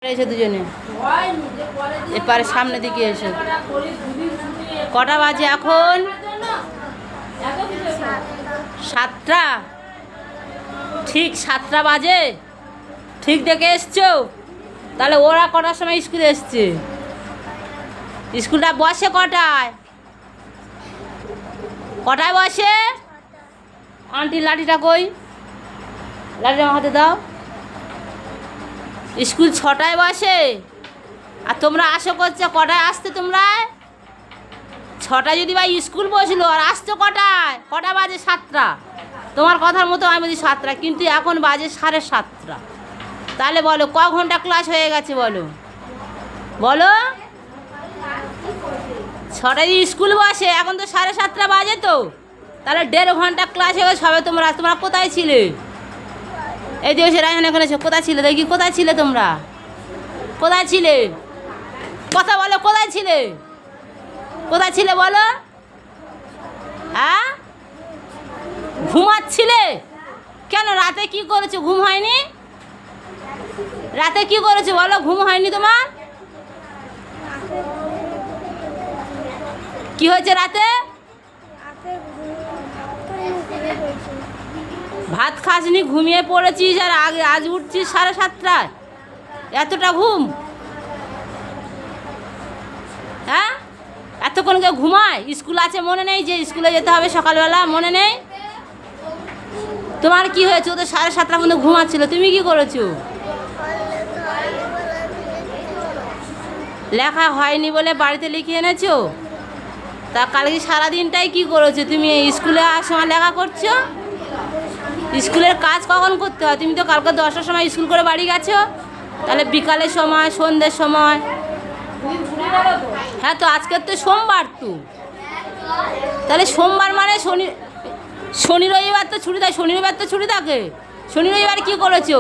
এসে দুজনে এপারে সামনে দিকে এসে কটা বাজে এখন? 7টা। ঠিক 7টা বাজে? ঠিক দেখে এসছো? তাহলে ওরা কটার সময় স্কুলে এসছে? স্কুলটা বসে কটায়? কটায় বসে? আন্টির লাঠিটা কই? লাঠিটা আমার হাতে দাও। স্কুল 6টায় বসে আর তোমরা আসো করছো কটায়? আসতে তোমরা 6টায় যদি বা স্কুল বসলো আর আসছো কটায়? কটা বাজে? 7টা। তোমার কথার মতো আমি বলছি 7টা, কিন্তু এখন বাজে 7:30। তাহলে বলো ক ঘন্টা ক্লাস হয়ে গেছে? বলো বলো। 6টায় স্কুল বসে, এখন তো 7:30 বাজে, তো তাহলে 1.5 ঘন্টা ক্লাস হয়ে গেছে। সবে তোমরা কোথায় ছিলে? এই যে সে রায়ন এখানে কোথায় ছিলে? দেখি কোথায় ছিলে তোমরা? কোথায় ছিলে? কথা বলো, কোথায় ছিলে? কোথায় ছিলে বলো? হ্যাঁ, ঘুমাচ্ছিলে কেন? রাতে কি করেছো? ঘুম হয়নি? রাতে কি করেছো বলো? ঘুম হয়নি তোমার? কি হয়েছে রাতে? ভাত খাসনি, ঘুমিয়ে পড়েছিস, আর আজ উঠছিস 7:30টায়? এতটা ঘুম? হ্যাঁ, এতক্ষণ কেউ ঘুমায়? স্কুল আছে মনে নেই যে স্কুলে যেতে হবে সকালবেলা? মনে নেই? তোমার কি হয়েছে? ও তো 7:30 পর্যন্ত ঘুমাচ্ছিল, তুমি কি করেছো? লেখা হয়নি বলে বাড়িতে লিখে এনেছো? তা কালকে সারাদিনটাই কি করেছো তুমি? স্কুলে আসার সময় লেখা করছো? স্কুলের কাজ কখন করতে হয়? তুমি তো কালকে 10টার সময় স্কুল করে বাড়ি গেছো, তাহলে বিকালের সময়, সন্ধ্যের সময়। হ্যাঁ, তো আজকের তো সোমবার, তো তাহলে সোমবার মানে শনি রবিবার তো ছুটি থাকে। শনি রবিবার তো ছুটি থাকে। শনি রবিবার কি করেছো?